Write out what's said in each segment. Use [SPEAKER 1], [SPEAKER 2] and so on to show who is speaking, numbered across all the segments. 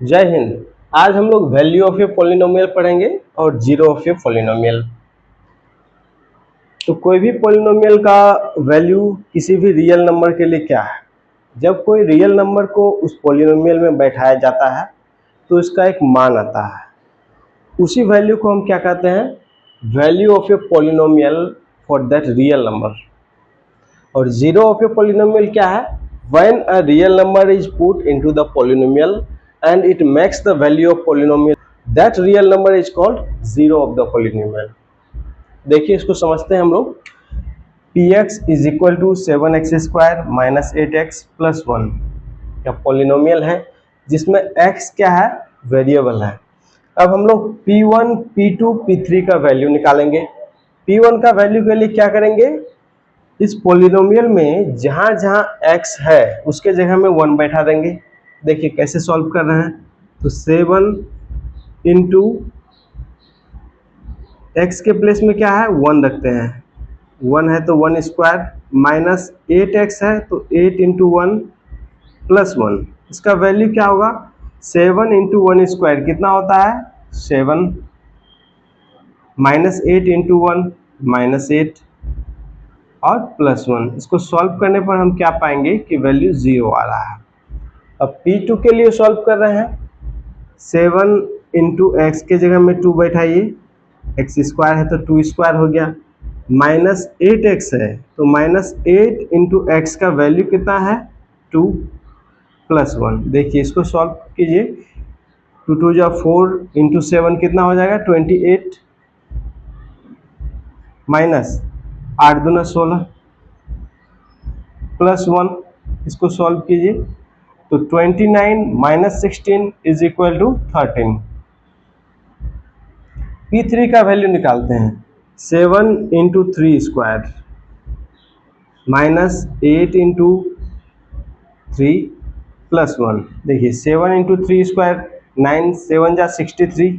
[SPEAKER 1] जय हिंद। आज हम लोग वैल्यू ऑफ ए पॉलिनोमियल पढ़ेंगे और जीरो ऑफ ए पॉलिनोमियल। तो कोई भी पॉलिनोमियल का वैल्यू किसी भी रियल नंबर के लिए क्या है? जब कोई रियल नंबर को उस पॉलिनोमियल में बैठाया जाता है तो इसका एक मान आता है, उसी वैल्यू को हम क्या कहते हैं? Value of a polynomial for that real number. और जीरो ऑफ ए पॉलिनोमियल क्या है? When a real number is put into the polynomial and it makes the value of polynomial, that real number is called zero of the polynomial। देखिए इसको समझते हैं हम लोग। px is equal to 7x square minus 8x plus 1 या polynomial है जिसमें x क्या है? वेरिएबल है। अब हम लोग p1 p2 p3 का वैल्यू निकालेंगे। p1 का वैल्यू के लिए क्या करेंगे? इस पॉलिनोमियल में जहां जहां x है उसके जगह में 1 बैठा देंगे। देखिए कैसे सॉल्व कर रहे हैं। तो 7 इंटू एक्स के प्लेस में क्या है? 1 रखते हैं। 1 है तो 1 स्क्वायर माइनस 8x है तो 8 इंटू 1 प्लस 1। इसका वैल्यू क्या होगा? 7 इंटू 1 स्क्वायर कितना होता है? 7 माइनस 8 इंटू 1 माइनस 8 और प्लस 1। इसको सॉल्व करने पर हम क्या पाएंगे कि वैल्यू 0 आ रहा है। अब P2 के लिए सॉल्व कर रहे हैं। 7 इंटू एक्स के जगह में 2 बैठाइए, एक्स स्क्वायर है तो 2 स्क्वायर हो गया, माइनस 8x है तो माइनस 8 इंटू एक्स का वैल्यू कितना है? 2 प्लस 1। देखिए इसको सॉल्व कीजिए। 2 2 जा 4 इंटू 7 कितना हो जाएगा? 28 माइनस 8 दूना 16 प्लस 1। इसको सॉल्व कीजिए तो 29 minus 16 is equal to 13। P3 का वैल्यू निकालते हैं। 7 into 3 square minus 8 into 3 plus 1। देखिए 7 इंटू 3 स्क्वायर 9 7 जा 63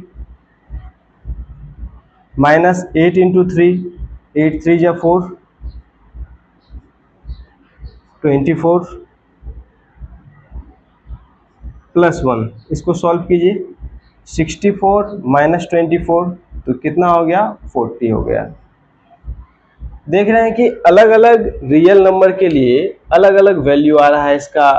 [SPEAKER 1] माइनस 8 इंटू 3 8 3 जा 4 24 प्लस 1। इसको सॉल्व कीजिए। 64 माइनस 24 तो कितना हो गया? 40 हो गया। देख रहे हैं कि अलग अलग रियल नंबर के लिए अलग अलग वैल्यू आ रहा है इसका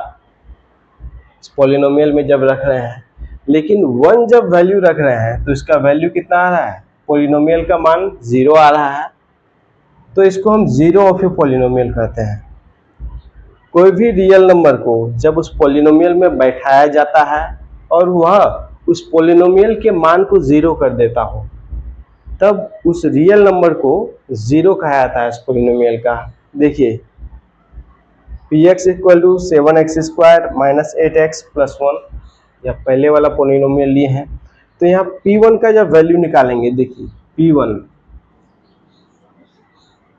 [SPEAKER 1] पॉलिनोमियल में जब रख रहे हैं, लेकिन 1 जब वैल्यू रख रहे हैं तो इसका वैल्यू कितना आ रहा है? पॉलिनोमियल का मान 0 आ रहा है। तो इसको हम जीरो ऑफ ए पॉलिनोमियल कहते हैं। कोई भी रियल नंबर को जब उस पॉलिनोमियल में बैठाया जाता है और वह उस पॉलिनोमियल के मान को 0 कर देता हो, तब उस रियल नंबर को 0 कहा जाता है इस पॉलिनोमियल का। देखिए px equal to 7x square minus 8x plus 1 या पहले वाला पॉलिनोमियल लिए हैं। तो यहाँ p1 का जब वैल्यू निकालेंगे, देखिए p1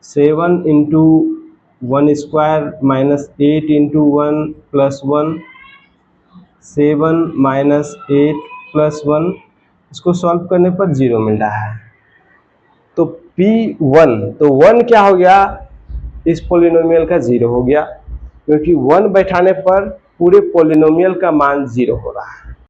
[SPEAKER 1] 7 into 1 square minus 8 into 1 plus 1 7 minus 8 plus 1। इसको सॉल्व करने पर 0 मिल रहा है। तो P1 तो 1 क्या हो गया? इस पॉलिनोमियल का 0 हो गया, क्योंकि 1 बैठाने पर पूरे पॉलिनोमियल का मान 0 हो रहा है।